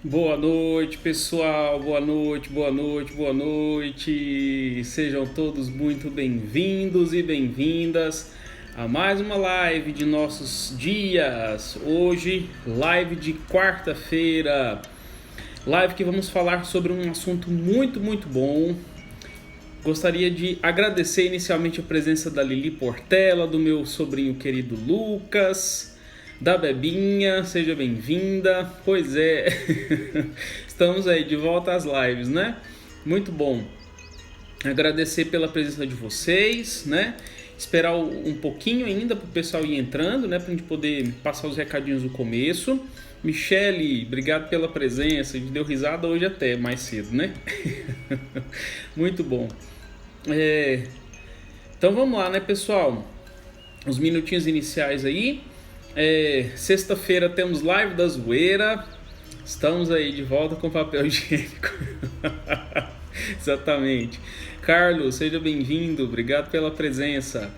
Boa noite, pessoal. Boa noite, boa noite, boa noite. Sejam todos muito bem-vindos e bem-vindas a mais uma live de nossos dias. Hoje, live de quarta-feira. Live que vamos falar sobre um assunto muito bom. Gostaria de agradecer inicialmente a presença da Lili Portela, do meu sobrinho querido Lucas, da Bebinha, seja bem-vinda. Pois é, estamos aí de volta às lives, né? Muito bom. Agradecer pela presença de vocês, né? Esperar um pouquinho ainda para o pessoal ir entrando, né? Para a gente poder passar os recadinhos do começo. Michele, obrigado pela presença. A gente deu risada hoje até mais cedo, né? Muito bom. Então vamos lá, né, pessoal? Os minutinhos iniciais aí. Sexta-feira temos live da zoeira. Estamos aí de volta com papel higiênico. Exatamente. Carlos, seja bem-vindo. Obrigado pela presença.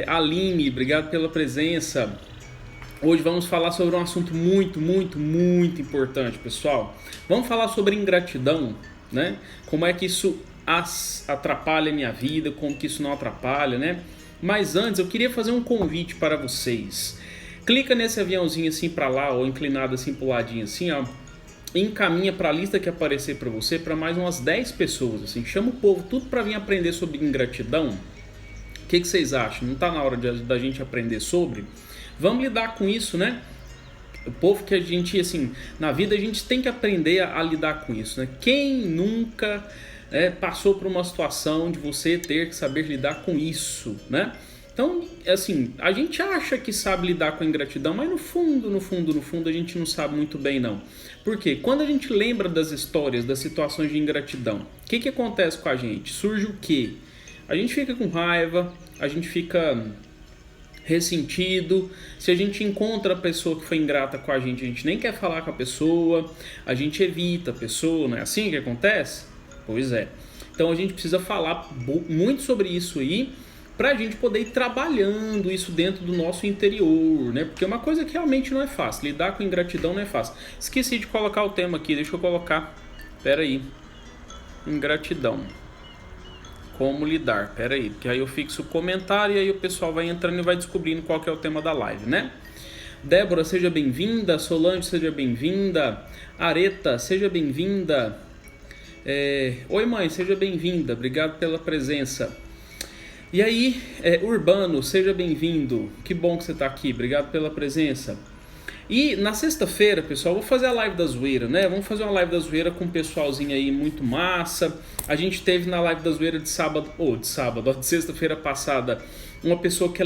Aline, obrigado pela presença. Hoje vamos falar sobre um assunto muito importante, pessoal. Vamos falar sobre ingratidão, né? Como é que isso atrapalha a minha vida, como que isso não atrapalha, né? Mas antes eu queria fazer um convite para vocês. Clica nesse aviãozinho assim para lá, ou inclinado assim pro ladinho assim, ó. Encaminha para a lista que aparecer para você, para mais umas 10 pessoas, assim. Chama o povo tudo para vir aprender sobre ingratidão. O que vocês acham? Não está na hora da gente aprender sobre? Vamos lidar com isso, né? O povo que a gente, assim, na vida a gente tem que aprender a lidar com isso, né? Quem nunca passou por uma situação de você ter que saber lidar com isso, né? Então, assim, a gente acha que sabe lidar com a ingratidão, mas no fundo, a gente não sabe muito bem, não. Por quê? Quando a gente lembra das histórias, das situações de ingratidão, o que acontece com a gente? Surge o quê? A gente fica com raiva, a gente fica ressentido. Se a gente encontra a pessoa que foi ingrata com a gente nem quer falar com a pessoa, a gente evita a pessoa, não é assim que acontece? Pois é. Então a gente precisa falar muito sobre isso aí, pra gente poder ir trabalhando isso dentro do nosso interior, né? Porque é uma coisa que realmente não é fácil, lidar com ingratidão não é fácil. Esqueci de colocar o tema aqui, deixa eu colocar. Pera aí. Ingratidão. Como lidar? Pera aí, porque aí eu fixo o comentário e aí o pessoal vai entrando e vai descobrindo qual que é o tema da live, né? Débora, seja bem-vinda. Solange, seja bem-vinda. Areta, seja bem-vinda. Oi, mãe, seja bem-vinda. Obrigado pela presença. E aí, Urbano, seja bem-vindo. Que bom que você está aqui. Obrigado pela presença. E na sexta-feira, pessoal, vou fazer a live da zoeira, né? Vamos fazer uma live da zoeira com um pessoalzinho aí muito massa. A gente teve na live da zoeira de sexta-feira passada, uma pessoa que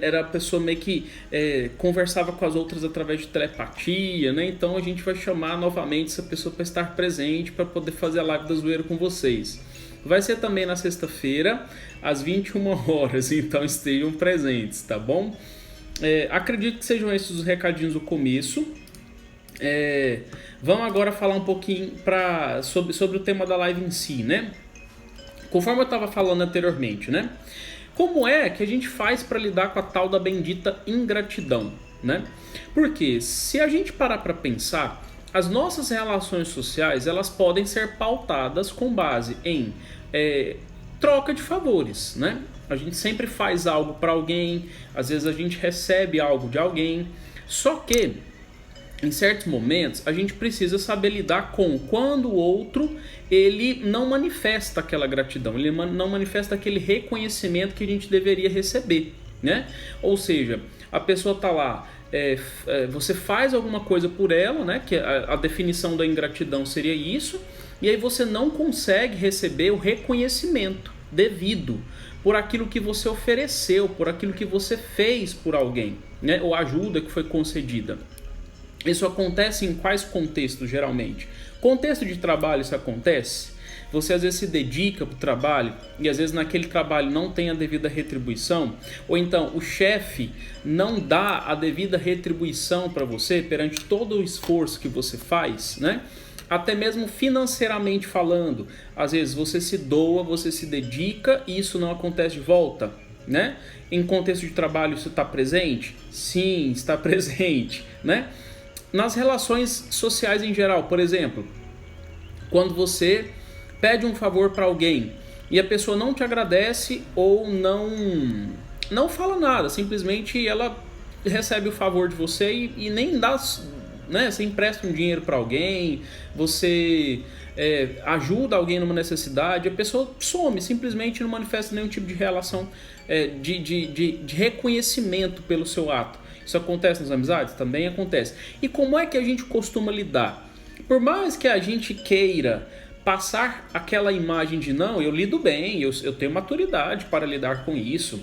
era a pessoa meio que conversava com as outras através de telepatia, né? Então a gente vai chamar novamente essa pessoa para estar presente, para poder fazer a live da zoeira com vocês. Vai ser também na sexta-feira, às 21 horas, então estejam presentes, tá bom? Acredito que sejam esses os recadinhos do começo. Vamos agora falar um pouquinho sobre o tema da live em si, né? Conforme eu estava falando anteriormente, né? Como é que a gente faz para lidar com a tal da bendita ingratidão, né? Porque se a gente parar para pensar, as nossas relações sociais elas podem ser pautadas com base em troca de favores, né? A gente sempre faz algo para alguém, às vezes a gente recebe algo de alguém, só que em certos momentos a gente precisa saber lidar com quando o outro ele não manifesta aquela gratidão, ele não manifesta aquele reconhecimento que a gente deveria receber, né? Ou seja, a pessoa tá lá, você faz alguma coisa por ela, né? Que a definição da ingratidão seria isso, e aí você não consegue receber o reconhecimento devido por aquilo que você ofereceu, por aquilo que você fez por alguém, né? Ou ajuda que foi concedida. Isso acontece em quais contextos, geralmente? Contexto de trabalho isso acontece? Você às vezes se dedica para o trabalho e às vezes naquele trabalho não tem a devida retribuição, ou então o chefe não dá a devida retribuição para você perante todo o esforço que você faz, né? Até mesmo financeiramente falando, às vezes você se doa, você se dedica e isso não acontece de volta, né? Em contexto de trabalho isso está presente? Sim, está presente, né? nas relações sociais em geral, por exemplo, quando você pede um favor para alguém e a pessoa não te agradece ou não fala nada, simplesmente ela recebe o favor de você e nem dá, né? Você empresta um dinheiro para alguém, você ajuda alguém numa necessidade, a pessoa some, simplesmente não manifesta nenhum tipo de relação de reconhecimento pelo seu ato. Isso acontece nas amizades? Também acontece. E como é que a gente costuma lidar? Por mais que a gente queira passar aquela imagem de não, eu lido bem, eu tenho maturidade para lidar com isso,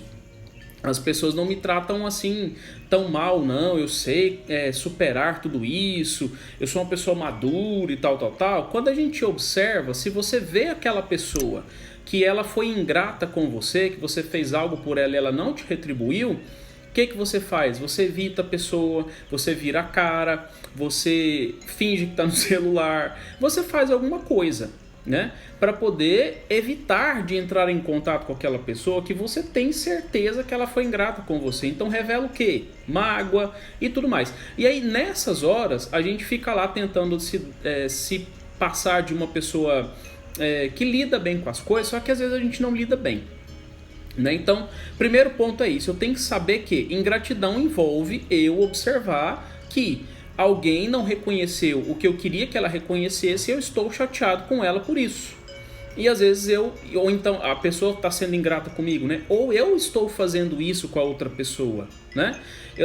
as pessoas não me tratam assim tão mal, não, eu sei superar tudo isso, eu sou uma pessoa madura e tal. Quando a gente observa, se você vê aquela pessoa que ela foi ingrata com você, que você fez algo por ela e ela não te retribuiu, o que você faz? Você evita a pessoa, você vira a cara, você finge que está no celular, você faz alguma coisa, né? Para poder evitar de entrar em contato com aquela pessoa que você tem certeza que ela foi ingrata com você. Então revela o quê? Mágoa e tudo mais. E aí nessas horas a gente fica lá tentando se passar de uma pessoa que lida bem com as coisas, só que às vezes a gente não lida bem, né? Então, primeiro ponto é isso, eu tenho que saber que ingratidão envolve eu observar que alguém não reconheceu o que eu queria que ela reconhecesse e eu estou chateado com ela por isso. E às vezes ou então a pessoa está sendo ingrata comigo, né? Ou eu estou fazendo isso com a outra pessoa, né?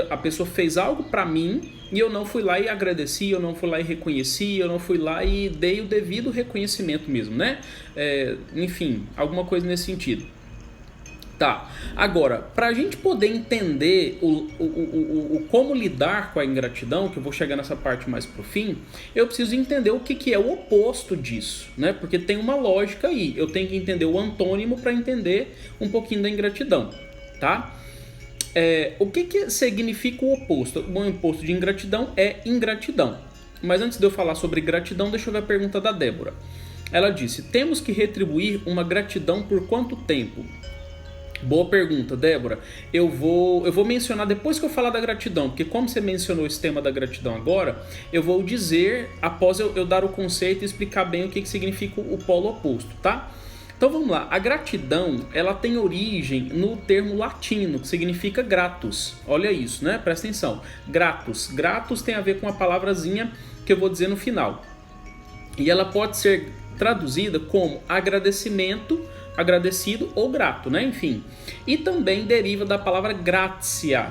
A pessoa fez algo para mim e eu não fui lá e agradeci, eu não fui lá e reconheci, eu não fui lá e dei o devido reconhecimento mesmo, né? Enfim, alguma coisa nesse sentido. Tá, agora, para a gente poder entender o como lidar com a ingratidão, que eu vou chegar nessa parte mais pro fim, eu preciso entender o que é o oposto disso, né? Porque tem uma lógica aí, eu tenho que entender o antônimo para entender um pouquinho da ingratidão, tá? O que significa o oposto? O oposto de ingratidão é ingratidão. Mas antes de eu falar sobre gratidão, deixa eu ver a pergunta da Débora. Ela disse, temos que retribuir uma gratidão por quanto tempo? Boa pergunta, Débora. Eu vou mencionar depois que eu falar da gratidão, porque como você mencionou esse tema da gratidão agora, eu vou dizer, após eu dar o conceito e explicar bem o que significa o polo oposto, tá? Então vamos lá, a gratidão, ela tem origem no termo latino, que significa gratus. Olha isso, né? Presta atenção. Gratus. Gratus tem a ver com a palavrazinha que eu vou dizer no final. E ela pode ser traduzida como agradecimento, agradecido ou grato, né? Enfim. E também deriva da palavra gratia.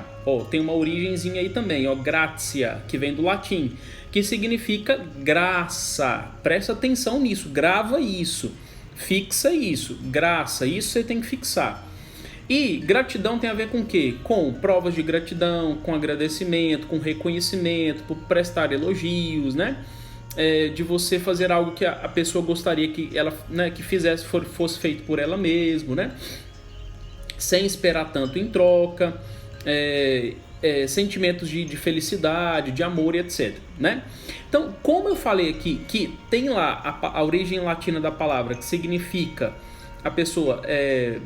Tem uma origenzinha aí também, gratia, que vem do latim, que significa graça. Presta atenção nisso, grava isso, fixa isso, graça, isso você tem que fixar. E gratidão tem a ver com o quê? Com provas de gratidão, com agradecimento, com reconhecimento, por prestar elogios, né? De você fazer algo que a pessoa gostaria que ela, né, que fizesse, fosse feito por ela mesma, né? Sem esperar tanto em troca, sentimentos de felicidade, de amor e etc, né? Então, como eu falei aqui que tem lá a origem latina da palavra, que significa a pessoa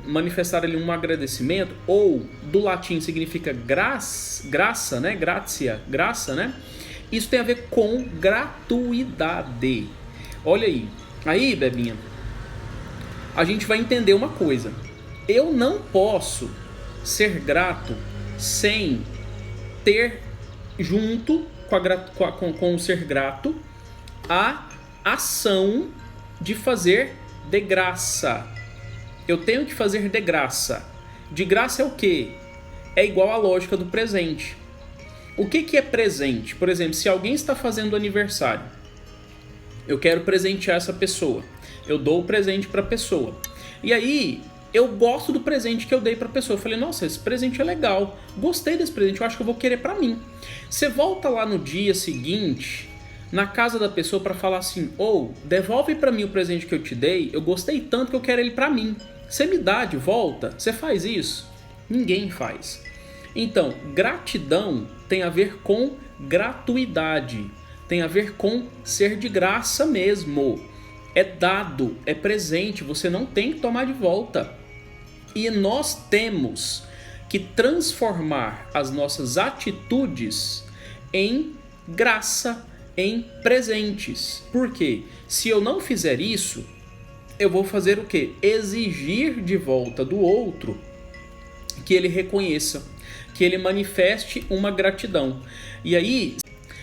manifestar ali um agradecimento, ou do latim significa graça, né? Gratia, graça, né? Isso tem a ver com gratuidade. Olha aí. Aí, Bebinha, a gente vai entender uma coisa. Eu não posso ser grato sem ter junto com o ser grato a ação de fazer de graça. Eu tenho que fazer de graça. De graça é o quê? É igual à lógica do presente. O que é presente? Por exemplo, se alguém está fazendo aniversário, eu quero presentear essa pessoa. Eu dou o presente para a pessoa. E aí, eu gosto do presente que eu dei para a pessoa. Eu falei, nossa, esse presente é legal. Gostei desse presente, eu acho que eu vou querer para mim. Você volta lá no dia seguinte, na casa da pessoa, para falar assim, devolve para mim o presente que eu te dei. Eu gostei tanto que eu quero ele para mim. Você me dá de volta? Você faz isso? Ninguém faz. Então, gratidão tem a ver com gratuidade, tem a ver com ser de graça mesmo. É dado, é presente, você não tem que tomar de volta. E nós temos que transformar as nossas atitudes em graça em presentes. Por quê? Se eu não fizer isso, eu vou fazer o quê? Exigir de volta do outro que ele reconheça, que ele manifeste uma gratidão. E aí,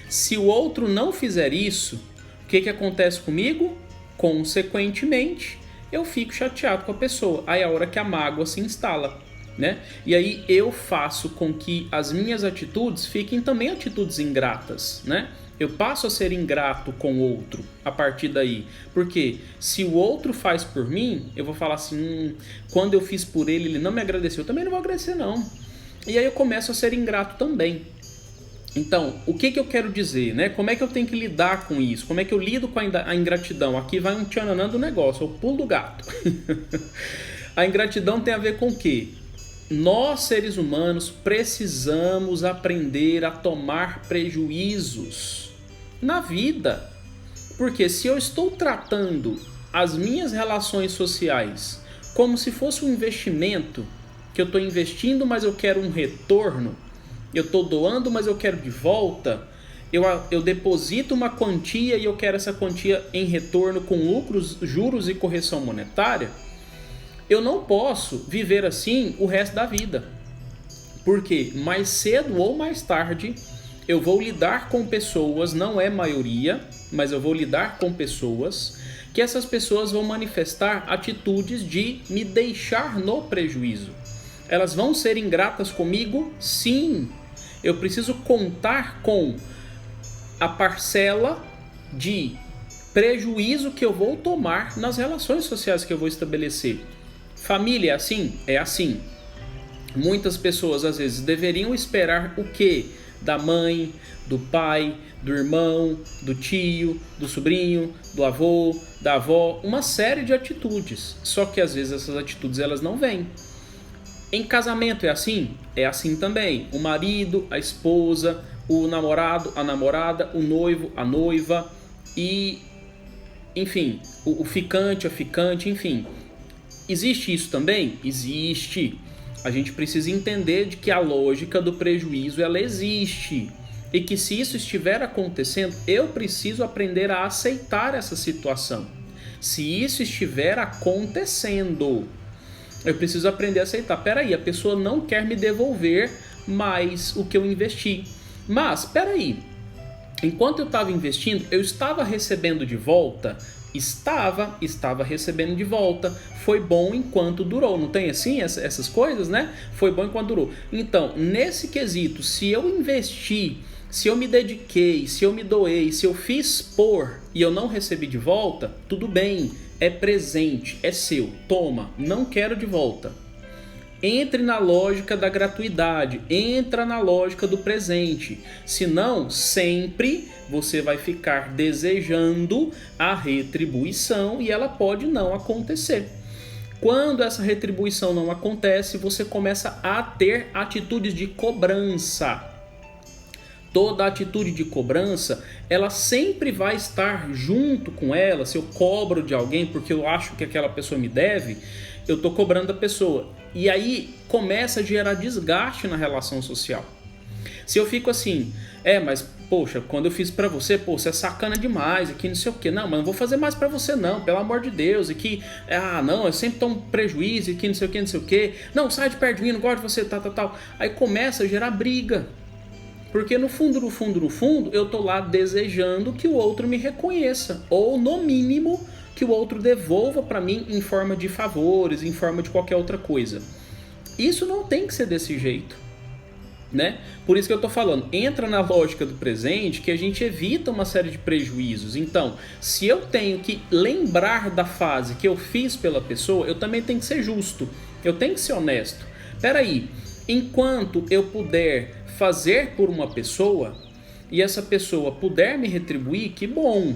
se o outro não fizer isso, o que acontece comigo? Consequentemente, eu fico chateado com a pessoa. Aí é a hora que a mágoa se instala, né? E aí eu faço com que as minhas atitudes fiquem também atitudes ingratas, né? Eu passo a ser ingrato com o outro a partir daí. Porque se o outro faz por mim, eu vou falar assim, quando eu fiz por ele, ele não me agradeceu, eu também não vou agradecer não. E aí eu começo a ser ingrato também. Então, o que eu quero dizer, né? Como é que eu tenho que lidar com isso? Como é que eu lido com a ingratidão? Aqui vai um tchananã do negócio, é o pulo do gato. A ingratidão tem a ver com o quê? Nós, seres humanos, precisamos aprender a tomar prejuízos na vida. Porque se eu estou tratando as minhas relações sociais como se fosse um investimento, que eu estou investindo, mas eu quero um retorno, eu estou doando, mas eu quero de volta, eu deposito uma quantia e eu quero essa quantia em retorno com lucros, juros e correção monetária, eu não posso viver assim o resto da vida. Porque mais cedo ou mais tarde eu vou lidar com pessoas, não é maioria, mas eu vou lidar com pessoas, que essas pessoas vão manifestar atitudes de me deixar no prejuízo. Elas vão ser ingratas comigo? Sim. Eu preciso contar com a parcela de prejuízo que eu vou tomar nas relações sociais que eu vou estabelecer. Família é assim? É assim. Muitas pessoas às vezes deveriam esperar o quê? Da mãe, do pai, do irmão, do tio, do sobrinho, do avô, da avó, uma série de atitudes. Só que às vezes essas atitudes elas não vêm. Em casamento é assim? É assim também. O marido, a esposa, o namorado, a namorada, o noivo, a noiva e, enfim, o ficante, a ficante, enfim. Existe isso também? Existe. A gente precisa entender de que a lógica do prejuízo ela existe. E que se isso estiver acontecendo, eu preciso aprender a aceitar essa situação. Se isso estiver acontecendo, eu preciso aprender a aceitar. Peraí, a pessoa não quer me devolver mais o que eu investi. Mas, peraí, enquanto eu estava investindo, eu estava recebendo de volta? Estava recebendo de volta. Foi bom enquanto durou. Não tem assim essas coisas, né? Foi bom enquanto durou. Então, nesse quesito, se eu investi, se eu me dediquei, se eu me doei, se eu fiz por e eu não recebi de volta, tudo bem. É presente, é seu, toma, não quero de volta. Entre na lógica da gratuidade, entra na lógica do presente. Senão, sempre você vai ficar desejando a retribuição e ela pode não acontecer. Quando essa retribuição não acontece, você começa a ter atitudes de cobrança. Toda atitude de cobrança, ela sempre vai estar junto com ela. Se eu cobro de alguém porque eu acho que aquela pessoa me deve, eu estou cobrando da pessoa. E aí começa a gerar desgaste na relação social. Se eu fico assim, mas poxa, quando eu fiz pra você, pô, você é sacana demais, aqui não sei o que, não, mas não vou fazer mais pra você não, pelo amor de Deus, e que, não, eu sempre tomo prejuízo, e que não sei o que, não, sai de perto de mim, não gosto de você, tal. Aí começa a gerar briga. Porque no fundo, eu tô lá desejando que o outro me reconheça. Ou, no mínimo, que o outro devolva para mim em forma de favores, em forma de qualquer outra coisa. Isso não tem que ser desse jeito, né? Por isso que eu tô falando, entra na lógica do presente que a gente evita uma série de prejuízos. Então, se eu tenho que lembrar da fase que eu fiz pela pessoa, eu também tenho que ser justo. Eu tenho que ser honesto. Peraí, enquanto eu puder fazer por uma pessoa e essa pessoa puder me retribuir, que bom.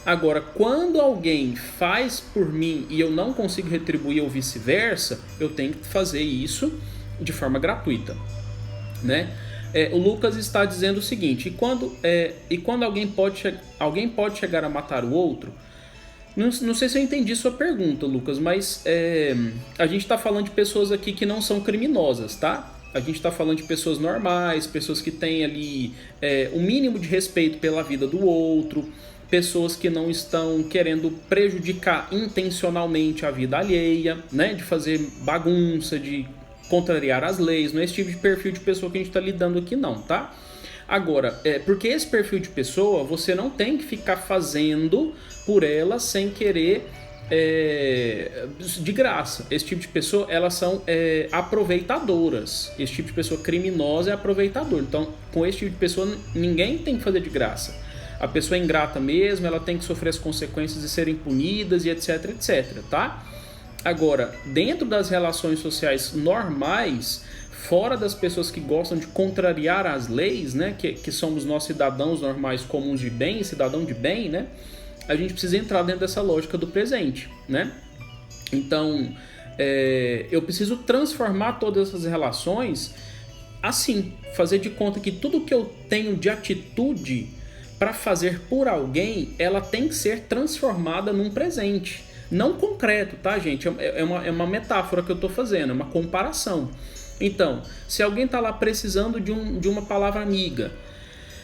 Agora, quando alguém faz por mim e eu não consigo retribuir ou vice-versa, eu tenho que fazer isso de forma gratuita, né? O Lucas está dizendo o seguinte, e quando alguém pode chegar a matar o outro? Não sei se eu entendi sua pergunta, Lucas, mas a gente está falando de pessoas aqui que não são criminosas, tá? A gente está falando de pessoas normais, pessoas que têm ali um mínimo de respeito pela vida do outro, pessoas que não estão querendo prejudicar intencionalmente a vida alheia, né? De fazer bagunça, de contrariar as leis. Não é esse tipo de perfil de pessoa que a gente está lidando aqui não, tá? Agora, porque esse perfil de pessoa você não tem que ficar fazendo por ela sem querer de graça. Esse tipo de pessoa, elas são aproveitadoras. Esse tipo de pessoa criminosa é aproveitador. Então, com esse tipo de pessoa, ninguém tem que fazer de graça. A pessoa é ingrata mesmo, ela tem que sofrer as consequências de serem punidas e etc, etc, tá? Agora, dentro das relações sociais normais, fora das pessoas que gostam de contrariar as leis, né, que somos nós cidadãos normais comuns de bem, cidadão de bem, né, a gente precisa entrar dentro dessa lógica do presente, né? Então, eu preciso transformar todas essas relações assim, fazer de conta que tudo que eu tenho de atitude para fazer por alguém, ela tem que ser transformada num presente. Não concreto, tá, gente? É uma metáfora que eu estou fazendo, é uma comparação. Então, se alguém está lá precisando de uma palavra amiga,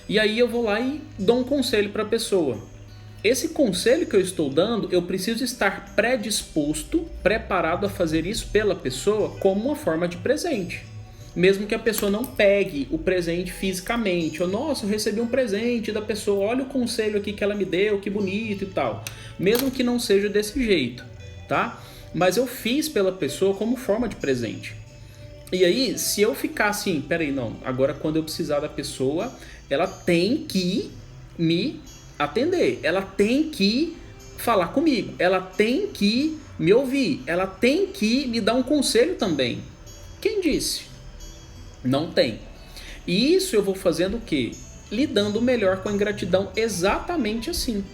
e aí eu vou lá e dou um conselho para a pessoa. Esse conselho que eu estou dando, eu preciso estar predisposto, preparado a fazer isso pela pessoa como uma forma de presente. Mesmo que a pessoa não pegue o presente fisicamente. Ou, nossa, eu recebi um presente da pessoa, olha o conselho aqui que ela me deu, que bonito e tal. Mesmo que não seja desse jeito, tá? Mas eu fiz pela pessoa como forma de presente. E aí, se eu ficar assim, peraí, não, agora quando eu precisar da pessoa, ela tem que me atender, ela tem que falar comigo, ela tem que me ouvir, ela tem que me dar um conselho também. Quem disse? Não tem. E isso eu vou fazendo o quê? Lidando melhor com a ingratidão exatamente assim.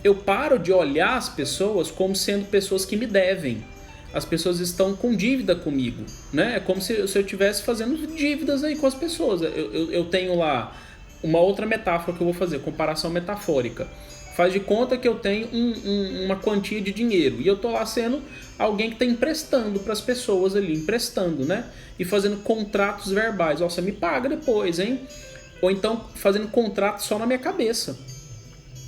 Eu paro de olhar as pessoas como sendo pessoas que me devem. As pessoas estão com dívida comigo, né? É como se eu estivesse fazendo dívidas aí com as pessoas. Eu tenho lá uma outra metáfora que eu vou fazer, comparação metafórica. Faz de conta que eu tenho uma quantia de dinheiro e eu tô lá sendo alguém que está emprestando para as pessoas ali, emprestando, né? E fazendo contratos verbais. Ó, você me paga depois, hein? Ou então fazendo contrato só na minha cabeça.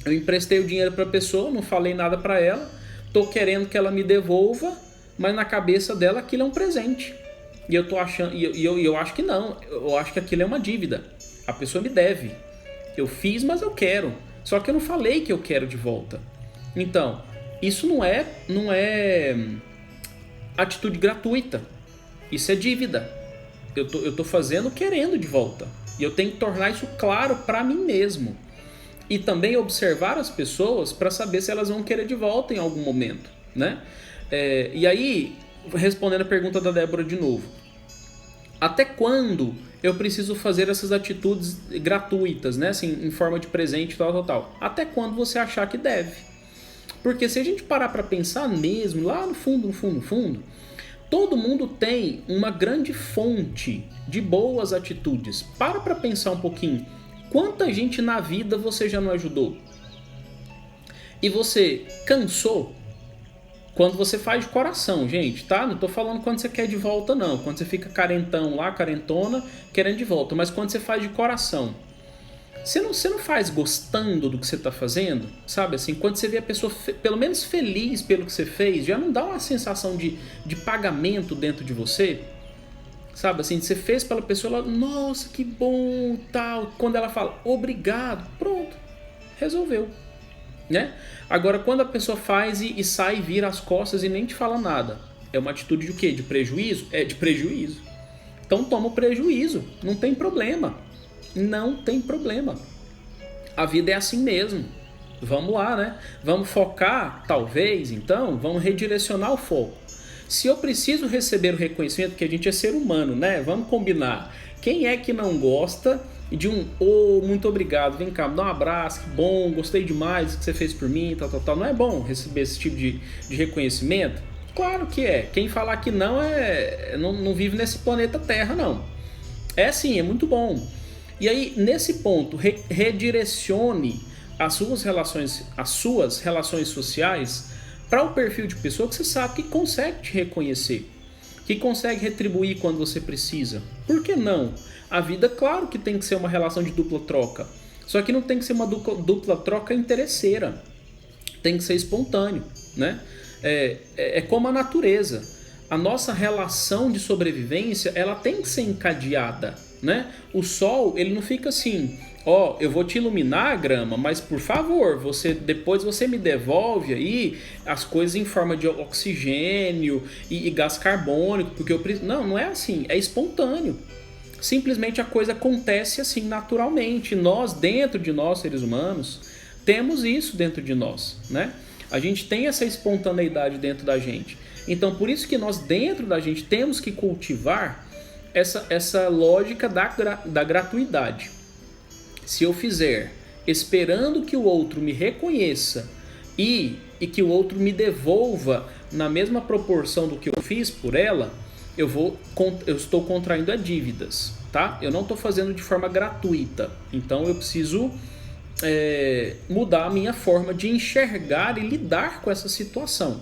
Eu emprestei o dinheiro para a pessoa, não falei nada para ela, tô querendo que ela me devolva, mas na cabeça dela aquilo é um presente. E eu tô achando, eu acho que não, eu acho que aquilo é uma dívida. A pessoa me deve. Eu fiz, mas eu quero. Só que eu não falei que eu quero de volta. Então, isso não é atitude gratuita. Isso é dívida. Eu tô fazendo querendo de volta. E eu tenho que tornar isso claro para mim mesmo. E também observar as pessoas para saber se elas vão querer de volta em algum momento, né? E aí, respondendo a pergunta da Débora de novo. Até quando eu preciso fazer essas atitudes gratuitas, né? Assim, em forma de presente, tal. Até quando você achar que deve. Porque se a gente parar para pensar mesmo, lá no fundo, todo mundo tem uma grande fonte de boas atitudes. Para pensar um pouquinho. Quanta gente na vida você já não ajudou? E você cansou? Quando você faz de coração, gente, tá? Não tô falando quando você quer de volta, não. Quando você fica carentão lá, carentona, querendo de volta. Mas quando você faz de coração. Você não faz gostando do que você tá fazendo? Sabe assim, quando você vê a pessoa pelo menos feliz pelo que você fez, já não dá uma sensação de pagamento dentro de você? Sabe assim, você fez pela pessoa, ela, nossa, que bom, tal. Quando ela fala, obrigado, pronto, resolveu. Né? Agora, quando a pessoa faz e sai e vira as costas e nem te fala nada, é uma atitude de quê? De prejuízo? É de prejuízo. Então toma o prejuízo, não tem problema. Não tem problema. A vida é assim mesmo. Vamos lá, né? Vamos focar, talvez, então, vamos redirecionar o foco. Se eu preciso receber o reconhecimento, porque a gente é ser humano, né? Vamos combinar. Quem é que não gosta de muito obrigado, vem cá, me dá um abraço, que bom, gostei demais do que você fez por mim, tal. Não é bom receber esse tipo de reconhecimento? Claro que é. Quem falar que não, não vive nesse planeta Terra, não. É sim, é muito bom. E aí, nesse ponto, redirecione as suas relações sociais para o perfil de pessoa que você sabe que consegue te reconhecer. que consegue retribuir quando você precisa. Por que não? A vida, claro que tem que ser uma relação de dupla troca, só que não tem que ser uma dupla troca interesseira, tem que ser espontâneo, né? É como a natureza. A nossa relação de sobrevivência, ela tem que ser encadeada, né? O sol, ele não fica assim, ó, eu vou te iluminar, grama, mas por favor, depois você me devolve aí as coisas em forma de oxigênio e gás carbônico, porque eu preciso. Não é assim, é espontâneo. Simplesmente a coisa acontece assim naturalmente. Nós, dentro de nós, seres humanos, temos isso dentro de nós, né? A gente tem essa espontaneidade dentro da gente. Então, por isso que nós, dentro da gente, temos que cultivar essa lógica da gratuidade. Se eu fizer esperando que o outro me reconheça e que o outro me devolva na mesma proporção do que eu fiz por ela, eu estou contraindo dívidas, tá? Eu não estou fazendo de forma gratuita. Então, eu preciso mudar a minha forma de enxergar e lidar com essa situação.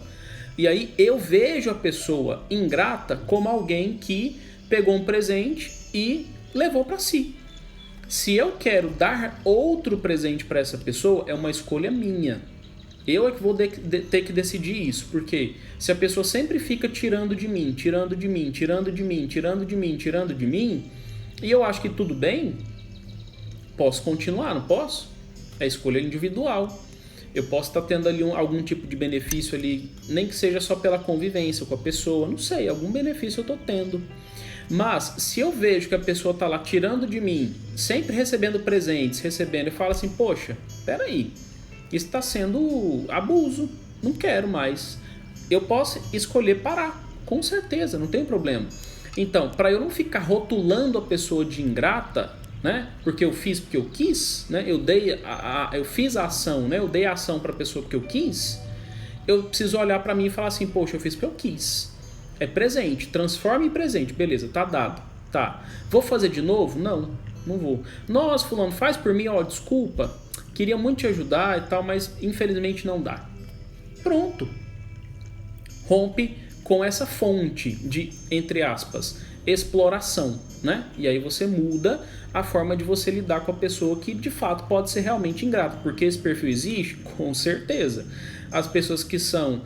E aí eu vejo a pessoa ingrata como alguém que pegou um presente e levou para si. Se eu quero dar outro presente para essa pessoa, é uma escolha minha. Eu é que vou ter que decidir isso, porque se a pessoa sempre fica tirando de mim, tirando de mim, tirando de mim, tirando de mim, tirando de mim, e eu acho que tudo bem, posso continuar, não posso? É escolha individual. Eu posso estar tendo ali algum tipo de benefício ali, nem que seja só pela convivência com a pessoa, não sei, algum benefício eu estou tendo. Mas se eu vejo que a pessoa está lá tirando de mim, sempre recebendo presentes, eu falo assim, poxa, peraí, isso está sendo abuso, não quero mais. Eu posso escolher parar, com certeza, não tem problema. Então, para eu não ficar rotulando a pessoa de ingrata, né? Porque eu fiz porque eu quis, né? Eu fiz a ação, né? Eu dei a ação para a pessoa porque eu quis. Eu preciso olhar para mim e falar assim, poxa, eu fiz porque eu quis. É presente, transforma em presente, beleza, tá dado, tá. Vou fazer de novo? Não vou. Nossa, fulano, faz por mim, ó, desculpa, queria muito te ajudar e tal, mas infelizmente não dá. Pronto. Rompe com essa fonte de, entre aspas, exploração, né? E aí você muda a forma de você lidar com a pessoa que de fato pode ser realmente ingrata, porque esse perfil existe, com certeza. As pessoas que são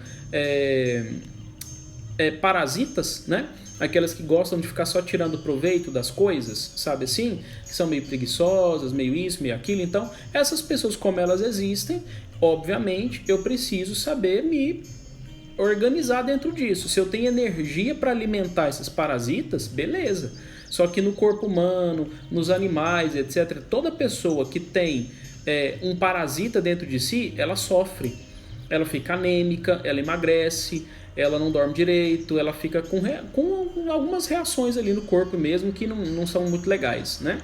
parasitas, né? Aquelas que gostam de ficar só tirando proveito das coisas, sabe assim? Que são meio preguiçosas, meio isso, meio aquilo. Então, essas pessoas, como elas existem, obviamente, eu preciso saber me organizar dentro disso. Se eu tenho energia para alimentar esses parasitas, beleza. Só que no corpo humano, nos animais, etc., toda pessoa que tem um parasita dentro de si, ela sofre. Ela fica anêmica, ela emagrece, ela não dorme direito, ela fica com algumas reações ali no corpo mesmo que não são muito legais, né?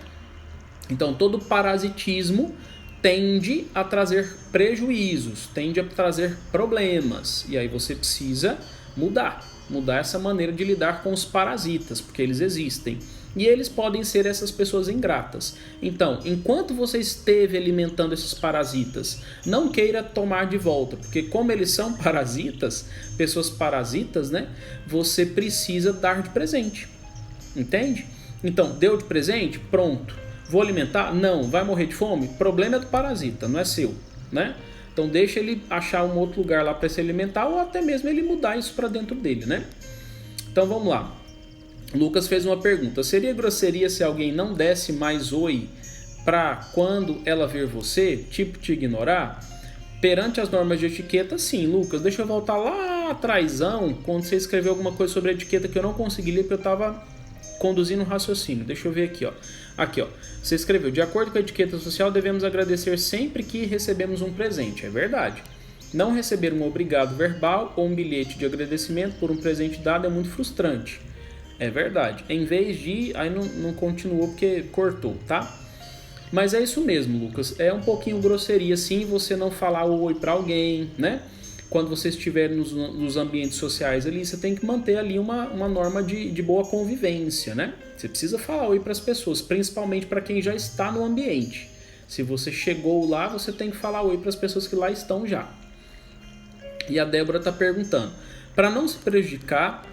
Então, todo parasitismo tende a trazer prejuízos, tende a trazer problemas. E aí você precisa mudar essa maneira de lidar com os parasitas, porque eles existem. E eles podem ser essas pessoas ingratas. Então, enquanto você esteve alimentando esses parasitas, não queira tomar de volta, porque como eles são parasitas, pessoas parasitas, né? Você precisa dar de presente. Entende? Então, deu de presente? Pronto. Vou alimentar? Não. Vai morrer de fome? Problema é do parasita, não é seu, né? Então deixa ele achar um outro lugar lá para se alimentar ou até mesmo ele mudar isso para dentro dele, né? Então vamos lá. Lucas fez uma pergunta. Seria grosseria se alguém não desse mais oi para quando ela ver você, tipo te ignorar? Perante as normas de etiqueta, sim, Lucas. Deixa eu voltar lá atrásão, quando você escreveu alguma coisa sobre etiqueta que eu não consegui ler porque eu estava conduzindo um raciocínio. Deixa eu ver aqui, ó. Aqui, ó. Você escreveu: de acordo com a etiqueta social, devemos agradecer sempre que recebemos um presente. É verdade. Não receber um obrigado verbal ou um bilhete de agradecimento por um presente dado é muito frustrante. É verdade. Em vez de... Aí não continuou porque cortou, tá? Mas é isso mesmo, Lucas. É um pouquinho grosseria, sim, você não falar o oi pra alguém, né? Quando você estiver nos ambientes sociais ali, você tem que manter ali uma norma de boa convivência, né? Você precisa falar oi para as pessoas, principalmente para quem já está no ambiente. Se você chegou lá, você tem que falar oi para as pessoas que lá estão já. E a Débora está perguntando: para não se prejudicar,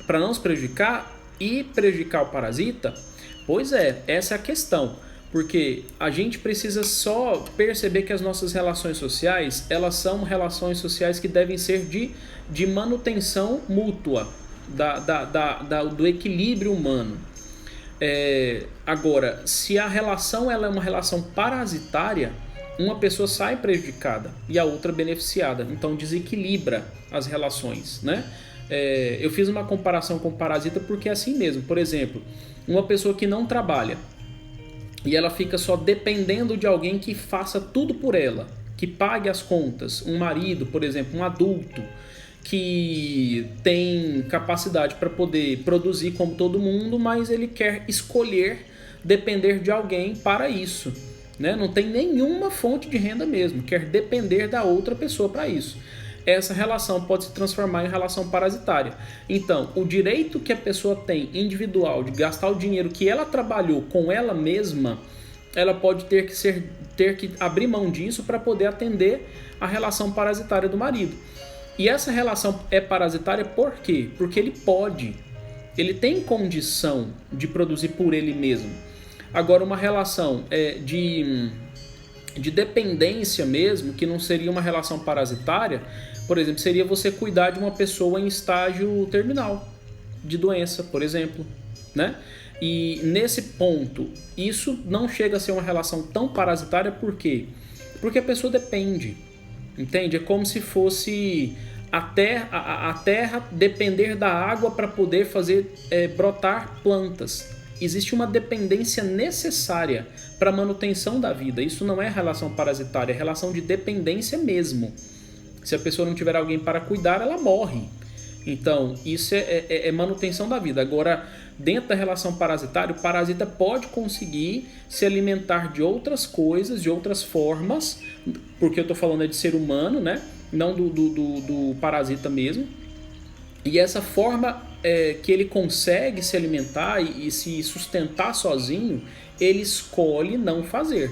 para não se prejudicar e prejudicar o parasita? Pois é, essa é a questão. Porque a gente precisa só perceber que as nossas relações sociais, elas são relações sociais que devem ser de manutenção mútua, do equilíbrio humano. Agora, se a relação ela é uma relação parasitária, uma pessoa sai prejudicada e a outra beneficiada. Então desequilibra as relações, né? Eu fiz uma comparação com o parasita porque é assim mesmo. Por exemplo, uma pessoa que não trabalha e ela fica só dependendo de alguém que faça tudo por ela, que pague as contas. Um marido, por exemplo, um adulto que tem capacidade para poder produzir como todo mundo, mas ele quer escolher depender de alguém para isso, né? Não tem nenhuma fonte de renda mesmo, quer depender da outra pessoa para isso. Essa relação pode se transformar em relação parasitária. Então, o direito que a pessoa tem individual de gastar o dinheiro que ela trabalhou com ela mesma, ela pode ter que abrir mão disso para poder atender a relação parasitária do marido. E essa relação é parasitária por quê? Porque ele tem condição de produzir por ele mesmo. Agora, uma relação de dependência mesmo, que não seria uma relação parasitária, por exemplo, seria você cuidar de uma pessoa em estágio terminal de doença, por exemplo, né? E nesse ponto, isso não chega a ser uma relação tão parasitária, por quê? Porque a pessoa depende, entende? É como se fosse a terra depender da água para poder fazer brotar plantas. Existe uma dependência necessária para a manutenção da vida. Isso não é relação parasitária, é relação de dependência mesmo. Se a pessoa não tiver alguém para cuidar, ela morre. Então, isso é manutenção da vida. Agora, dentro da relação parasitária, o parasita pode conseguir se alimentar de outras coisas, de outras formas, porque eu estou falando de ser humano, né? Não do parasita mesmo. E essa forma que ele consegue se alimentar e se sustentar sozinho, ele escolhe não fazer.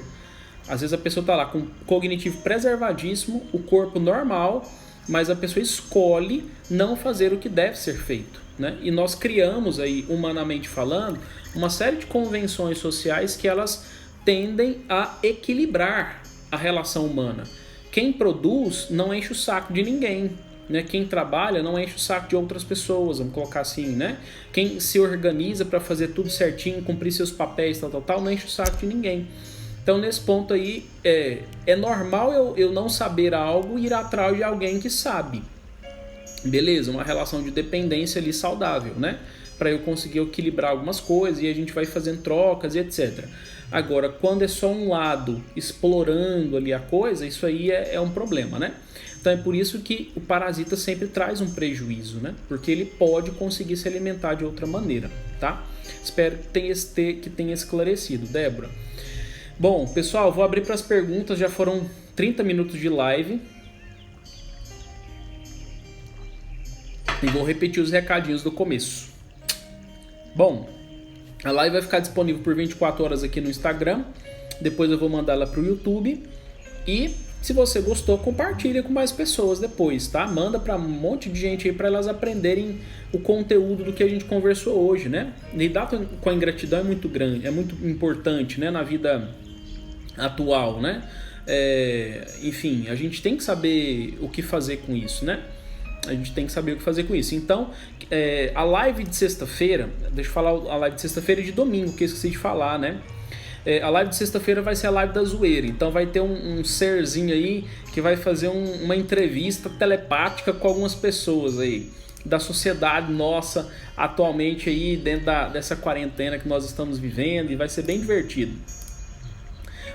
Às vezes a pessoa está lá com cognitivo preservadíssimo, o corpo normal, mas a pessoa escolhe não fazer o que deve ser feito, né? E nós criamos aí, humanamente falando, uma série de convenções sociais que elas tendem a equilibrar a relação humana. Quem produz não enche o saco de ninguém, né? Quem trabalha não enche o saco de outras pessoas, vamos colocar assim, né? Quem se organiza para fazer tudo certinho, cumprir seus papéis, tal, não enche o saco de ninguém. Então, nesse ponto aí, é normal eu não saber algo e ir atrás de alguém que sabe. Beleza, uma relação de dependência ali saudável, né? Para eu conseguir equilibrar algumas coisas e a gente vai fazendo trocas e etc. Agora, quando é só um lado explorando ali a coisa, isso aí é um problema, né? Então é por isso que o parasita sempre traz um prejuízo, né? Porque ele pode conseguir se alimentar de outra maneira, tá? Espero que tenha esclarecido, Débora. Bom, pessoal, vou abrir para as perguntas, já foram 30 minutos de live. E vou repetir os recadinhos do começo. Bom, a live vai ficar disponível por 24 horas aqui no Instagram. Depois eu vou mandar ela para o YouTube. E se você gostou, compartilha com mais pessoas depois, tá? Manda para um monte de gente aí para elas aprenderem o conteúdo do que a gente conversou hoje, né? Lidar com a ingratidão é muito grande, é muito importante, né, na vida atual, né? Enfim, a gente tem que saber o que fazer com isso, né? A gente tem que saber o que fazer com isso. Então, a live de sexta-feira, deixa eu falar a live de sexta-feira e de domingo, que eu esqueci de falar, né? A live de sexta-feira vai ser a live da zoeira. Então vai ter um serzinho aí que vai fazer uma entrevista telepática com algumas pessoas aí da sociedade nossa atualmente aí dentro dessa quarentena que nós estamos vivendo, e vai ser bem divertido.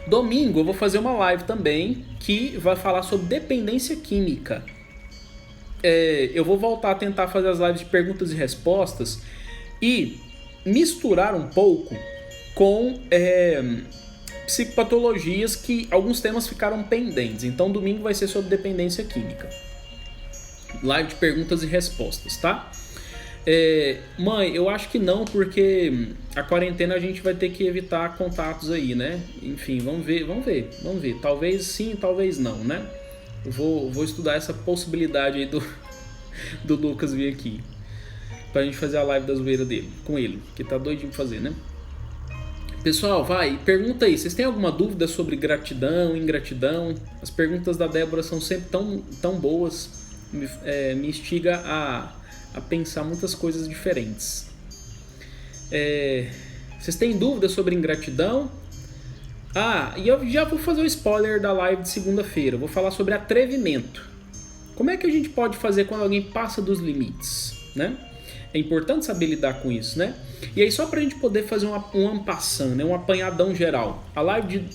Domingo eu vou fazer uma live também que vai falar sobre dependência química. Eu vou voltar a tentar fazer as lives de perguntas e respostas e misturar um pouco com psicopatologias, que alguns temas ficaram pendentes. Então domingo vai ser sobre dependência química. Live de perguntas e respostas, tá? Mãe, eu acho que não, porque a quarentena a gente vai ter que evitar contatos aí, né? Enfim, vamos ver. Talvez sim, talvez não, né? Eu vou estudar essa possibilidade aí do Lucas vir aqui. pra gente fazer a live da zoeira dele, com ele, que tá doidinho pra fazer, né? Pessoal, vai, pergunta aí, vocês têm alguma dúvida sobre gratidão, ingratidão? As perguntas da Débora são sempre tão boas, me instiga a pensar muitas coisas diferentes. Vocês têm dúvidas sobre ingratidão? E eu já vou fazer o spoiler da live de segunda-feira, vou falar sobre atrevimento. Como é que a gente pode fazer quando alguém passa dos limites, né? É importante saber lidar com isso, né? E aí só pra gente poder fazer um ampassando, né? Um apanhadão geral. A live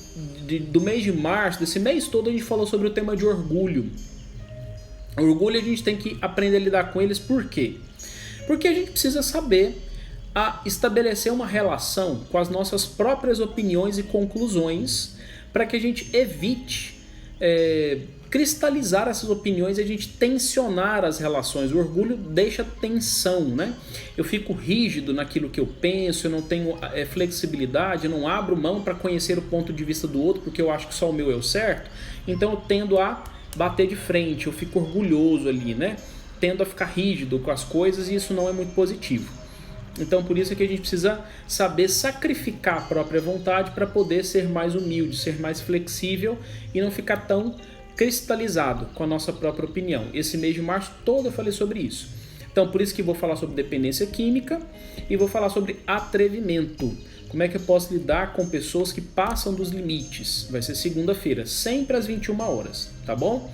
do mês de março, desse mês todo, a gente falou sobre o tema de orgulho. O orgulho a gente tem que aprender a lidar com eles, por quê? Porque a gente precisa saber estabelecer uma relação com as nossas próprias opiniões e conclusões para que a gente evite cristalizar essas opiniões e a gente tensionar as relações. O orgulho deixa tensão, né? Eu fico rígido naquilo que eu penso, eu não tenho flexibilidade, eu não abro mão para conhecer o ponto de vista do outro porque eu acho que só o meu é o certo. Então eu tendo a bater de frente, eu fico orgulhoso ali, né? Tendo a ficar rígido com as coisas e isso não é muito positivo. Então por isso é que a gente precisa saber sacrificar a própria vontade para poder ser mais humilde, ser mais flexível e não ficar tão cristalizado com a nossa própria opinião. Esse mês de março todo eu falei sobre isso. Então por isso que vou falar sobre dependência química e vou falar sobre atrevimento. Como é que eu posso lidar com pessoas que passam dos limites? Vai ser segunda-feira, sempre às 21 horas, tá bom?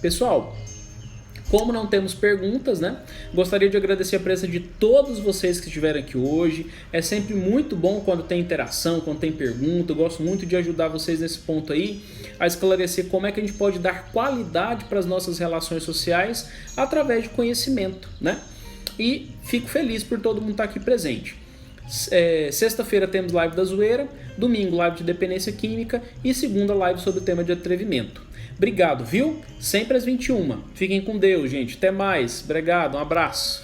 Pessoal, como não temos perguntas, né? Gostaria de agradecer a presença de todos vocês que estiveram aqui hoje. É sempre muito bom quando tem interação, quando tem pergunta. Eu gosto muito de ajudar vocês nesse ponto aí, a esclarecer como é que a gente pode dar qualidade para as nossas relações sociais através de conhecimento, né? E fico feliz por todo mundo estar aqui presente. Sexta-feira temos live da zoeira, domingo live de dependência química e segunda live sobre o tema de atrevimento. Obrigado, viu? Sempre às 21. Fiquem com Deus, gente. Até mais. Obrigado, um abraço.